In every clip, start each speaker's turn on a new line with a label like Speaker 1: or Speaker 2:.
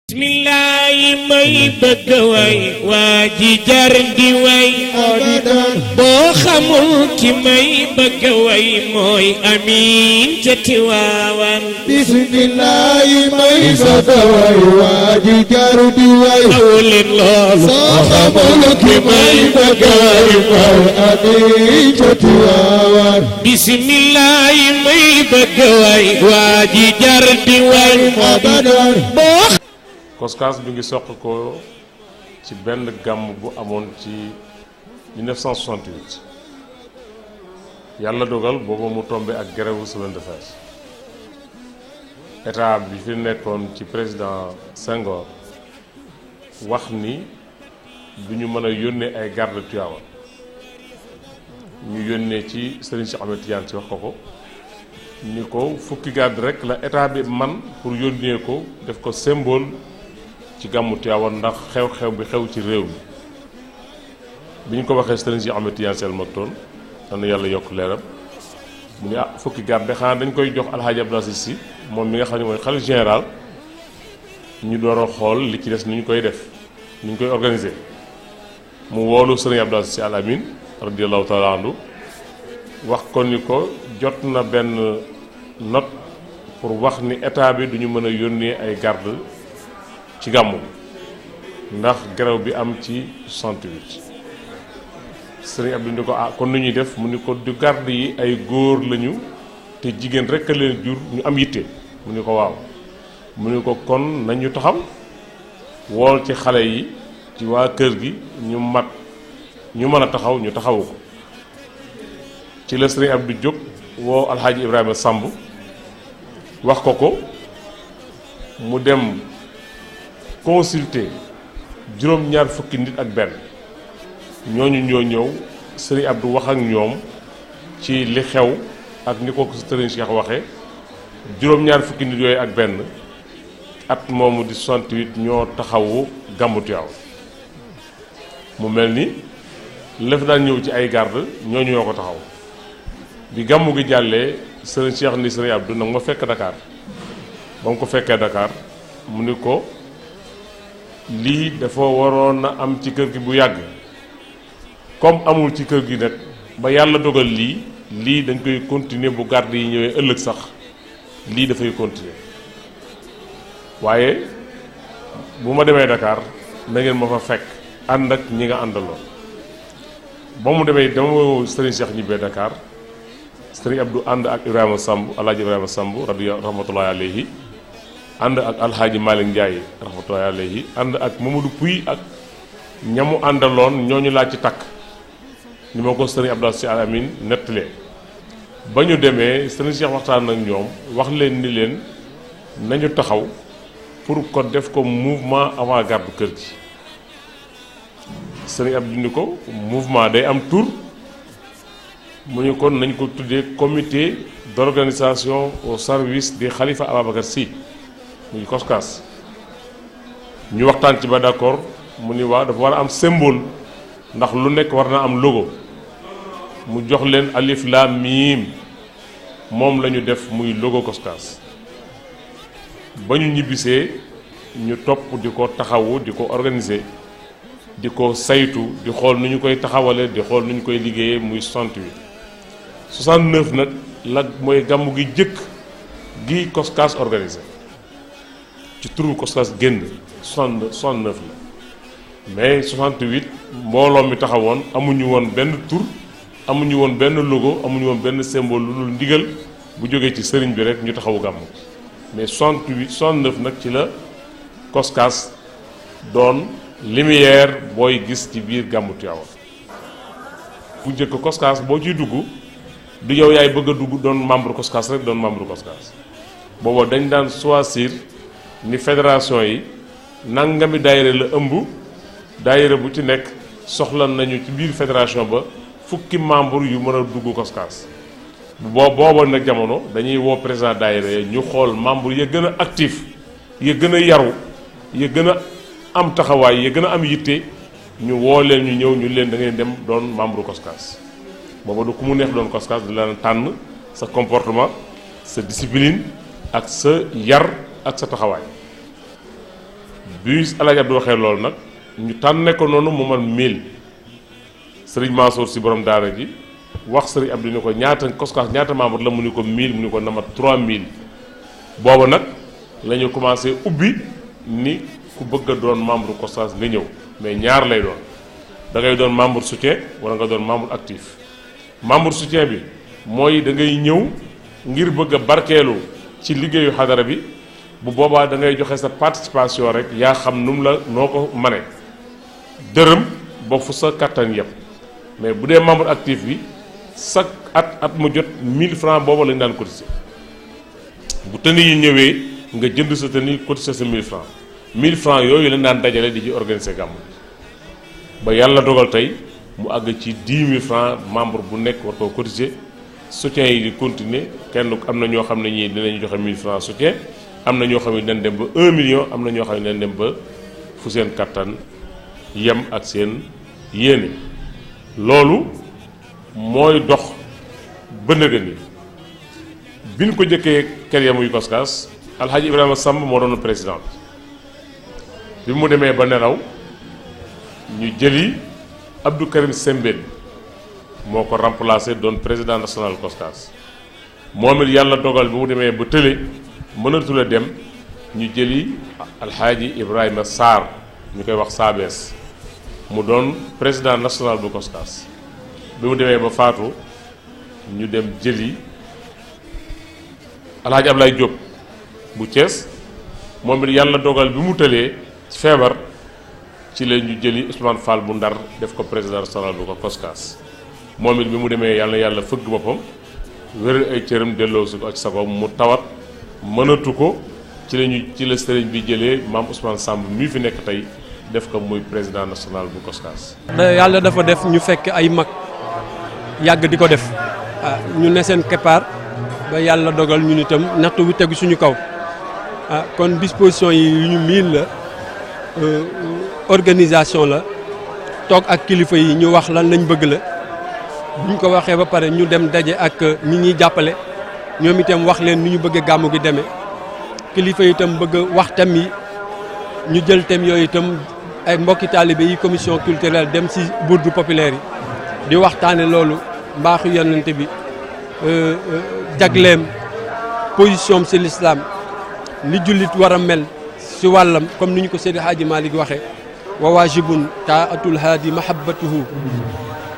Speaker 1: bismillaahi may bëgg way waa ji jar di way boo xamul ki may bëgg way mooy amiin ca Tiwaawan.
Speaker 2: bismillaahi may bëgg way waa ji jar di way
Speaker 1: awleen loolu
Speaker 2: boo xamul ki may bëgg way mooy amiin ca Tiwaawan.
Speaker 1: bismillaahi may bëgg way waa ji jar di way boo
Speaker 3: Coskas bi ngi soq ko ci benn gàmm bu amoon ci 1968 yàlla dogal booba mu tombé ak grève semaine de fer état bi fi nekkoon ci président Senghor wax ni du ñu mën a yónnee ay garde Tivaouane ñu yónnee ci Serigne Cheikh Ahmed Tidiane ci wax ko ni ko fukki garde rek la état bi man pour yónnee ko def ko symbole ci gàmmu Tiwaawan ndax xew-xew bi xew ci réew mi bi ñu ko waxee Serigne Cheikh Ahmed Tidiane Sy Al Maktoum am na yàlla yokk leeram mu ne fukki garde xanaa dañ koy jox Alhaji Abdou Aziz Sy moom mi nga xam ne mooy xalifa général ñu door a xool li ci des ni ñu koy def ni ñu koy organiser mu woolu Serigne Abdou Aziz Sy Al Amin radiyallahu taala anhu wax ko ni ko jot na benn note pour wax ni état bi du ñu mën a yónnee ay garde ci gàmmu ndax grève bi am ci 68 sëriñ Abdou ni ko kon nu ñuy def mu ni ko du garde yi ay góor lañu te jigéen rekk a leen jur ñu am yitte mu ni ko waaw mu ni ko kon nañu taxaw wool ci xale yi ci waa kër gi ñu mat ñu mën a taxaw ñu taxawu ko ci la sëriñ Abdou jóg woo alxaaji Ibrahima Samb wax ko mu dem consulter juróom-ñaar fukki nit ak benn ñooñu ñoo ñëw Serigne Abdou wax ak ñoom ci li xew ak ni ko Serigne Cheikh waxee juróom-ñaar fukki nit yooyu ak benn at moomu di 68 ñoo taxawu gàmmu Tiwaawan mu mel ni lëf daan ñëw ci ay garde ñooñu ñoo ko taxaw bi gàmmu gi jàllee Serigne Cheikh ni Serigne Abdou nag ma fekk Dakar ba mu ko fekkee Dakar mu ni ko lii dafa waroon na am ci kër gi bu yàgg comme amul ci kër gi nag ba yàlla dogal lii dañ koy continuer bu garde yi ñëwee ëllëg sax lii dafay continuer waaye bu ma demee Dakar na ngeen ma fa fekk ànd ak ñi nga àndaloon ba mu demee dama woo Serigne Cheikh ñibbee Dakar Serigne Abdou ànd ak Ibrahima Samb Alaaji Ibrahima Samb rahmatullahi alayhi ànd ak alxaaji Malick Ndiaye rahmatullahi alayhi ànd ak Mamadou Pouy ak ñamu àndaloon ñooñu laaj ci takk ni ma ko sëriñ Abdou Aziz Sy Al Amine nettalee ba ñu demee sëriñ Cheikh waxtaan ak ñoom wax leen ni leen nañu taxaw pour ko def ko mouvement avant-garde kër gi sëriñ Abdou ni ko mouvement day am tur mu ñu kon nañ ko tuddee comité d'organisation au service di Khalifa Ababacar Sy muy Coskas ñu waxtaan ci ba d'accord mu ni waa dafa war a am symbole ndax lu nekk war na am logo mu jox leen alif laam miim moom la ñu def muy logo Coskas ba ñu ñibbisee ñu topp di ko taxawu di ko organiser di ko saytu di xool nu ñu koy taxawale di xool nu ñu koy liggéeyee muy 68 69 nag la mooy gàmmu gi jëkk gi Coskas organisé ci turu Coskas génn 69 la mais 68 mbooloo mi taxawoon amuñu woon benn tur amuñu woon benn logo amuñu woon benn symbole lu dul ndigal bu jógee ci sëriñ bi rek ñu taxawu gàmmu mais 68 69 nag ci la Coskas doon lumière booy gis ci biir gàmmu Tiwaawan bu njëkk Coskas boo ciy dugg du yow yaay bëgg a dugg doon membre Coskas rek doon membre Coskas booba dañ daan choisir ni fédération yi nangami daayira la ëmb daayira bu ci nekk soxla nañu ci biir fédération ba fukki membre yu mën a dugg Coskas booba nag jamono dañuy woo président daayira yi ñu xool membre ya gën a actif ya gën a yaru ya gën a am taxawaay ya gën a am yitte ñu woo leen ñu ñëw ñu leen da ngay dem doon membre Coskas booba du ku mu neex doon Coskas di la tànn sa comportement sa discipline ak sa yar ak sa taxawaay bi El Hadj Abdou waxee loolu nag ñu tànne ko noonu mu man 1000 sëriñ Mansour si borom daara ji wax sëriñ Abdou ni ko ñaata COSCAS ñaata membre la mu ni ko 1000 mu ni ko namat 3000 booba nag la ñu commencé ubbi ni ku bëgg a doon membre COSCAS nga ñëw mais ñaar lay doon da ngay doon membre soutien wala nga doon membre actif membre soutien bi mooy da ngay ñëw ngir bëgg a barkeelu ci liggéeyu xadara bi bu boobaa da ngay joxe sa participation rek yaa xam nu mu la noo ko mane dërëm ba fu sa kattan yëpp mais bu dee membre actif bi chaque at mu jot 1000 francs booba lañu daan cotiser bu tenue yi ñëwee nga jënd sa tenue cotiser sa 1000 francs 1000 francs yooyu lañ daan dajale di ci organiser gàmmu ba yàlla dogal tey mu àgg ci 10 000 francs membre bu nekk war koo cotiser soutien yi di continuer kenn am na ñoo xam ne ñii dinañu joxe 1000 francs soutien am na ñoo xam ne dinañ dem ba 1 million am na ñoo xam ne dinañ dem ba fu seen kattan yem ak seen yéene loolu mooy dox ba nëgë ni bi ñu ko jëkkee kër ya muy COSCAS Alhaji Ibrahima Samb moo doon président bi mu demee ba nelaw ñu jëli Abdou Karim Sembène moo ko remplacé doon président national COSCAS moom it yàlla dogal bi mu demee ba tële mënatul a dem ñu jëli Alhaji Ibrahima Sarr ñu koy wax Saabees mu doon président national bu COSCAS bi mu demee ba faatu ñu dem jëli Alhaji Ablaye Diop bu Thiès moom it yàlla dogal bi mu tëlee feebar ci la ñu jëli Ousmane Fall bu Ndar def ko président national bu ko COSCAS moom it bi mu demee yàlla fëgg boppam wéral ay cëram delloo si ko ak sagoom mu tawat mënatu ko ci la sëriñ bi jëlee maam Ousmane Samb mii fi nekk tey def ko muy président national bu COSCAS.
Speaker 4: yàlla dafa def ñu fekk ay mag yàgg di ko def ñu ne seen keppaar ba yàlla dogal ñun itam nattu wi tegu suñu kaw kon disposition yi yu ñu miin la organisation la toog ak kilifa yi ñu wax lan lañ bëgg la bu ñu ko waxee ba pare ñu dem daje ak ñi ñuy jàppale ñoom itam wax leen ni ñu bëgg gàmmu gi demee kilifa yi itam bëgg wax thème yi ñu jël thème yooyu itam ay mbokki taalibe yi commission culturelle dem ci bourde populaire yi di waxtaane loolu mbaaxu yonent bi jagleem position ci l'islam ni jullit war a mel ci wàllam comme ni ñu ko Seydi Hadji Malick waxee wa waajibun taatul haadi mahabbatuhu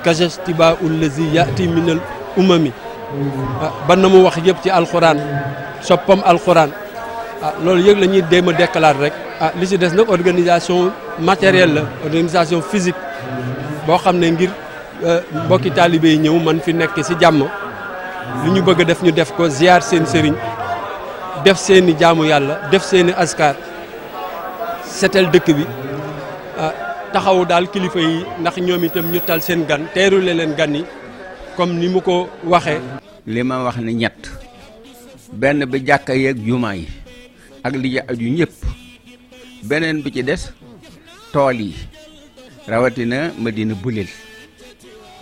Speaker 4: kajastibaaul lazi yaati min al umami ba na mu wax yëpp ci alxuraan soppam alxuraan loolu yëg la ñuy déem a déclarer rek li ci des nag organisation matérielle la organisation physique boo xam ne ngir mbokki taalibe yi ñëw man fi nekk ci jàmm li ñu bëgg a def ñu def ko ziar seen sëriñ def seeni jaamu yàlla def seeni askar setal dëkk bi taxawu daal kilifa yi ndax ñoom itam ñu tal seen gan teerule leen gan yi comme ni mu ko waxee.
Speaker 5: li ma wax ni ñett benn bi jàkka yeeg jumaa yi ak li ja aju ñëpp beneen bi ci des tool yi rawatina Madina Bulel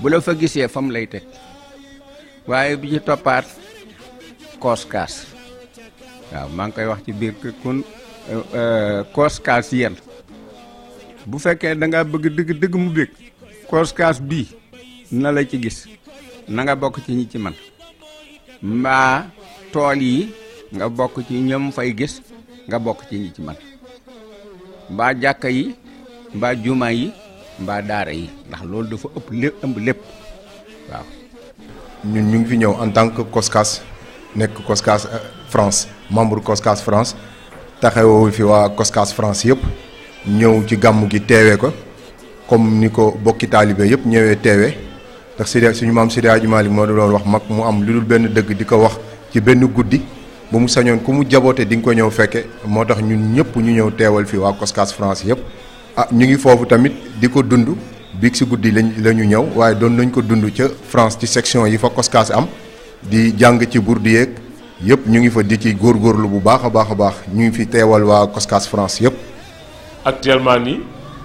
Speaker 5: bu la fa gisee fam lay teg waaye bi ci toppaat COSCAS waaw maa ngi koy wax ci biir kun COSCAS yéen bu fekkee da nga bëgg dëgg mu bëgg COSCAS bii na la ci gis na nga bokk ci ñi ci man mbaa tool yi nga bokk ci ñoom fay gis nga bokk ci ñi ci man mbaa jàkka yi mbaa jumaa yi mbaa daara yi ndax loolu dafa ëmb lépp waaw.
Speaker 2: ñun ñu ngi fi ñëw en tant que COSCAS nekk COSCAS France membre COSCAS France taxawoo fi waa COSCAS France yëpp ñëw ci gàmmu gi teewee ko comme ni ko bokki taalibe yëpp ñëwee teewee ndax suñu maam Seydi Hadji Malick moo doon wax mag mu am lu dul benn dëgg di ko wax ci benn guddi ba mu sañoon ku mu jaboote di nga ko ñëw fekke moo tax ñun ñëpp ñu ñëw teewal fi waa COSCAS France yëpp ñu ngi foofu tamit di ko dund biig si guddi la ñu ñëw waaye doon nañ ko dund ca France ci section yi fa COSCAS am di jàng ci burdu yeeg yëpp ñu ngi fa di ci góorgóorlu bu baax a baax ñu ngi fi teewal waa COSCAS France yëpp.
Speaker 3: actuellement nii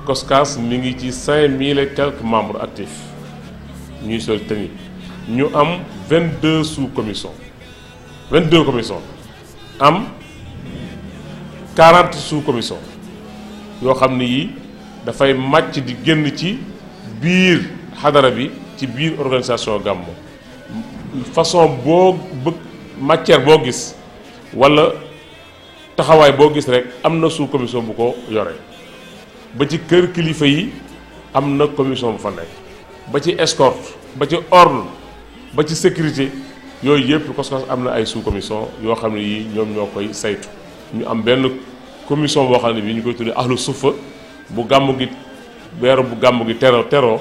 Speaker 3: COSCAS mi ngi ci 5000 et quelques membres actifs ñuy sol tenue ñu am 22 sous-commissions 22 commissions am 40 sous-commissions yoo xam ne yii dafay màcc di génn ci biir xadara bi ci biir organisation gàmmu façon boo bëgg matière boo gis walla taxawaay boo gis rek am na sous commission bu ko yore ba ci kër kilifa yi am na commission bu fa nekk ba ci escorte ba ci ordre ba ci sécurité yooyu yëpp COSCAS am na ay sous commission yoo xam ne yii ñoom ñoo koy saytu ñu am benn commission boo xam ne bii ñu koy tuddee ahlu sufa bu gàmmu gi weeru bu gàmmu gi teroo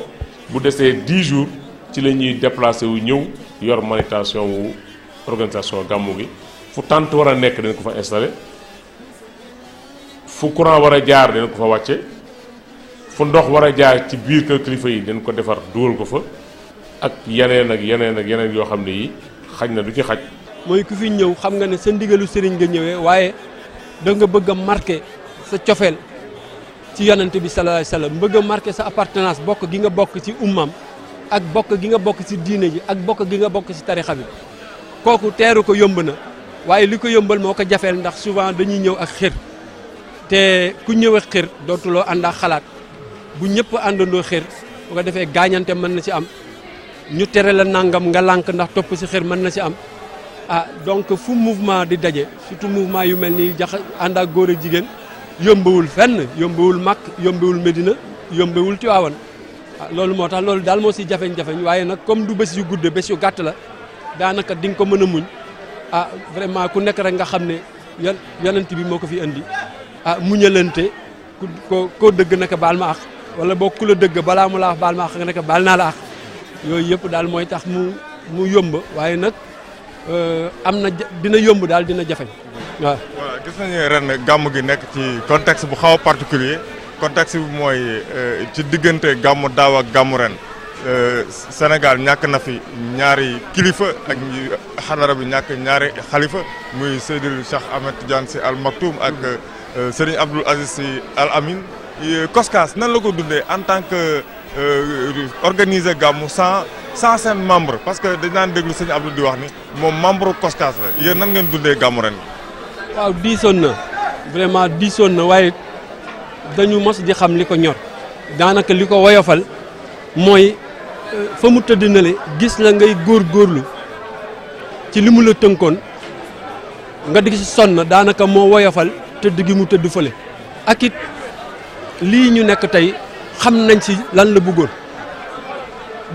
Speaker 3: bu desee 10 jours ci la ñuy déplacé wu ñëw yor manutention wu organisation gàmmu gi fu tente war a nekk dañ ko fa installé fu courant war a jaar dañ ko fa wàcce fu ndox war a jaar ci biir kër kilifa yi dañ ko defar dugal ko fa ak yeneen ak yeneen ak yeneen yoo xam ne yi xaj na du ci xaj.
Speaker 4: mooy ku fi ñëw xam nga ne sa ndigalu sëriñ nga ñëwee waaye da nga bëgg a marqué sa cofeel ci yonent bi sallallahu alayhi wasallam bëgg a marqué sa appartenance bokk gi nga bokk ci ummam ak bokk gi nga bokk ci diine ji ak bokk gi nga bokk ci tarixa bi kooku teeru ko yomb na waaye li ko yombal moo ko jafeel ndax souvent dañuy ñëw ak xër te ku ñëw ak xër dootuloo ànd ak xalaat bu ñëpp àndandoo xër bu ko defee gaañante mën na ci am ñu tere la nangam nga lànk ndax topp ci xër mën na ci am donc fu mouvement di daje surtout mouvement yu mel ni ànd ak góor ak jigéen yombewul fenn yombewul Makk yombewul Medina yombewul Tiwaawan loolu moo tax loolu daal moo si jafeñ-jafeñ waaye nag comme du bés yu gudde bés yu gàtt la daanaka di nga ko mën a muñ vraiment ku nekk rek nga xam ne yonent bi moo ko fi indi muñalante koo dëgg naka baal ma ax wala boo ku la dëgg balaa mu la wax baal ma ax nga naka baal naa la ax yooyu yëpp daal mooy tax mu yomb waaye nag am na dina yomb daal dina jafeñ waaw.
Speaker 6: voilà gis nañu ren gàmm gi nekk ci contexte bu xaw a particulier contexte bi mooy ci diggante gàmmu daaw ak gàmmu ren Sénégal ñàkk na fi ñaari kilifa ak xadara bi ñàkk ñaari xalifa muy Seydil Cheikh Ahmed Tidiane Sy Al Maktoum ak Serigne Abdoul Aziz Sy Al Amin COSCAS nan la ko dundee en tant que organiser gàmmu sans seen membre parce que dañ daan déglu sëñ Abdou di wax ni moom membre COSCAS la yéen nan ngeen dundee gàmmu ren.
Speaker 4: waaw diisoon na vraiment diisoon na waaye dañu mos di xam li ko ñor daanaka li ko woyofal mooy fa mu tëdd na le gis la ngay góorgóorlu ci li mu la tënkoon nga di si sonn daanaka moo woyofal tëdd gi mu tëdd fële ak it lii ñu nekk tey xam nañ si lan la bëggoon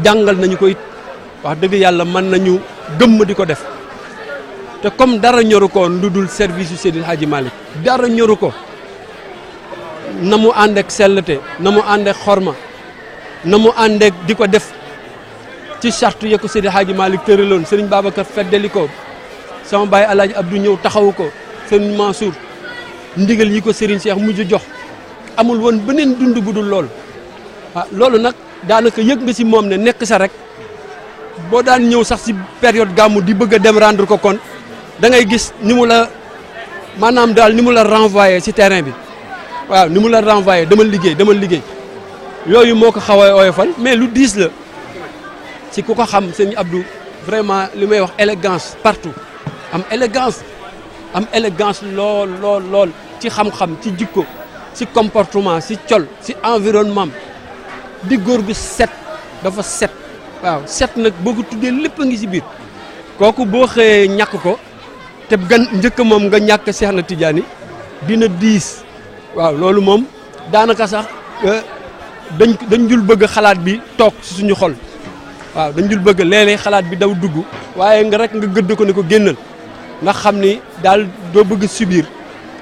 Speaker 4: jàngal nañu ko it wax dëgg yàlla mën nañu gëmm di ko def te comme dara ñoru ko lu dul service yu Seydil Hadji Malick dara ñoru ko na mu ànd ak sellte na mu ànd ak xorma na mu ànd ak di ko def ci charte ya ko Seydil Hadji Malick tëraloon Serigne Babacar feddali ko sama baay Alaaji Abdou ñëw taxawu ko Serigne Mansour ndigal yi ko Serigne Cheikh mujj jox amul woon beneen dund bu dul loolu loolu nag daanaka yëg nga si moom ne nekk sa rek boo daan ñëw sax si période gàmmu di bëgg a dem rendre ko compte da ngay gis ni mu la maanaam daal ni mu la renvoyé si terrain bi waaw ni mu la renvoyé demal liggéey yooyu moo ko xaw a oyofal mais lu diis la si ku ko xam sëñ Abdou vraiment li may wax élégance partout am élégance lool ci xam-xam ci jikko ci comportement ci col ci environnement di góor gu set dafa set waaw set nag boo ko tuddee lépp a ngi ci biir kooku boo xëyee ñàkk ko te gan njëkk moom nga ñàkk Cheikh na Tidiane dina diis waaw loolu moom daanaka sax dañ dul bëgg xalaat bi toog ci suñu xol waaw dañ dul bëgg léeg-léeg xalaat bi daw dugg waaye nga rek nga gëdd ko ne ko génnal ndax xam ni daal doo bëgg subir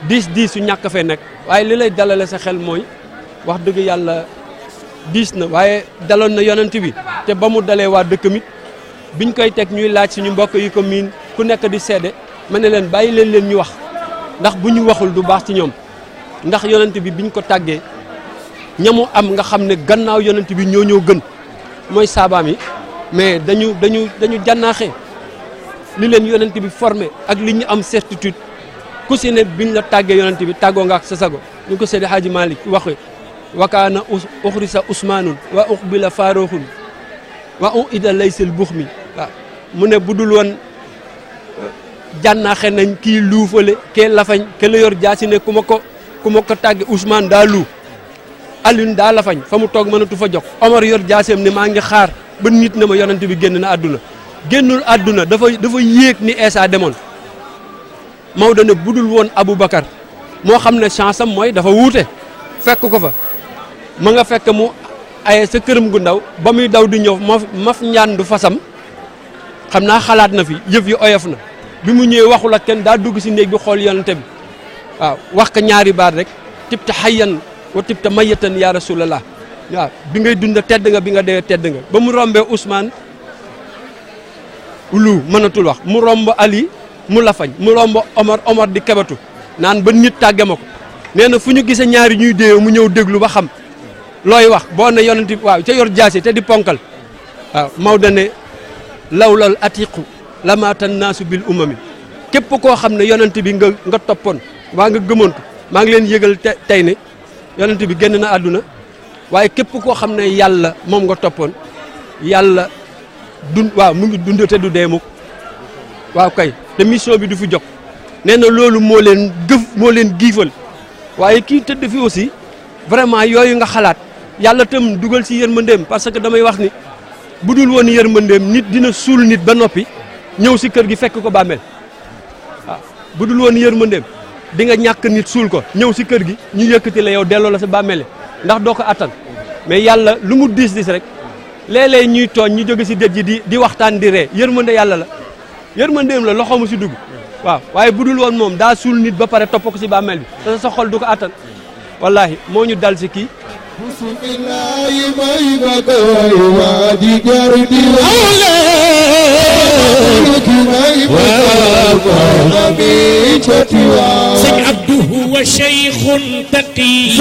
Speaker 4: diis su ñàkk fee nekk waaye li lay dalale sa xel mooy wax dëgg yàlla diis na waaye daloon na yonent bi te ba mu dalee waa dëkk mit biñ koy teg ñuy laaj suñu mbokk yi ko miin ku nekk di seede ma ne leen bàyyi leen ñu wax ndax bu ñu waxul du baax ci ñoom ndax yonent bi biñ ko tàggee ñamu am nga xam ne gannaaw yonent bi ñoo gën mooy saabaam yi mais dañu jànnaaxee li leen yonent bi formé ak li ñu am certitude ku si ne biñ la tàggee yonent bi tàggoo nga ak sa sago ñu ko Seydi Hadji Malick waxe wakaana uxrisa usmanun wa uqbila faroxun wa u ida laysel buux mi waaw mu ne bu dul woon jànnaaxe nañ kii luufale kee lafañ ke la yor jaasi ne ku ma ko ku ma ko tàgge Ousmane daa lu Alioune daa la fañ fa mu toog mënatu fa jox Omar yor jaaseem ne maa ngi xaar ba nit na ma yonent bi génn na àdduna génnul àdduna dafa yéeg ni Eesa demoon Maodo ne budul woon Aboubacar moo xam ne chance am mooy dafa wuute fekk ko fa ma nga fekk mu aye sa këram gu ndaw ba muy daw di ñëw maf ñaan du fasam xam naa xalaat na fi yëf yi oyof na bi mu ñëwee waxul ak kenn daa dugg si néeg bi xool yonent bi waaw wax ko ñaari baat rek tibta hayyan wa tibta mayatan ya rasulallah waaw bi ngay dund tedd nga bi nga dee tedd nga ba mu rombee Ousmane lu mënatul wax mu romb Ali mu lafañ mu romb Omar di kebatu naan ba nit tàgge ma ko nee na fu ñu gisee ñaari ñuy dee mu ñëw déglu ba xam looy wax boo ne yonent bi waaw ca yor jaase te di ponkal waaw Maodo ne lawlal atiqu lamaatan naasu bil umami képp koo xam ne yonent bi nga toppoon waa nga gëmoon ko maa ngi leen yëgal tey ne yonent bi génn na àdduna waaye képp koo xam ne yàlla moom nga toppoon yàlla waaw mu ngi dund te du dee mukk waaw kay te mission bi du fi jóg nee na loolu moo leen giifal waaye kii tëdd fi aussi vraiment yooyu nga xalaat yàlla tam dugal si yërmandeem parce que damay wax ni bu dul woon yërmandeem nit dina suul nit ba noppi ñëw si kër gi fekk ko bàmmeel waaw bu dul woon yërmandeem di nga ñàkk nit suul ko ñëw si kër gi ñu yëkkati la yow delloo la sa bàmmeele ndax doo ko attan mais yàlla lu mu diis rek léeg-léeg ñuy tooñ ñu jóge si dëj ji di waxtaan di ree yërmande yàlla la yërmandeem la loxo mu si dugg waaw waaye bu dul woon moom daa suul nit ba pare topp ko si bàmmeel bi te sa xol du ko attan wallahi moo ñu dal si kii
Speaker 1: sëñ Abdou huwa cheikhun taqi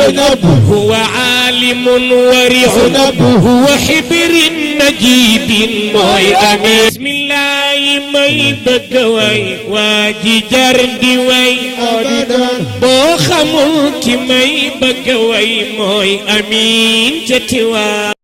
Speaker 1: huwa aalimun warihun huwa xibrin najibin mooy amin bismillahi may bëgg way waa ji jar di way boo xamul ki may bëgg way mooy amin ca Tiwaawan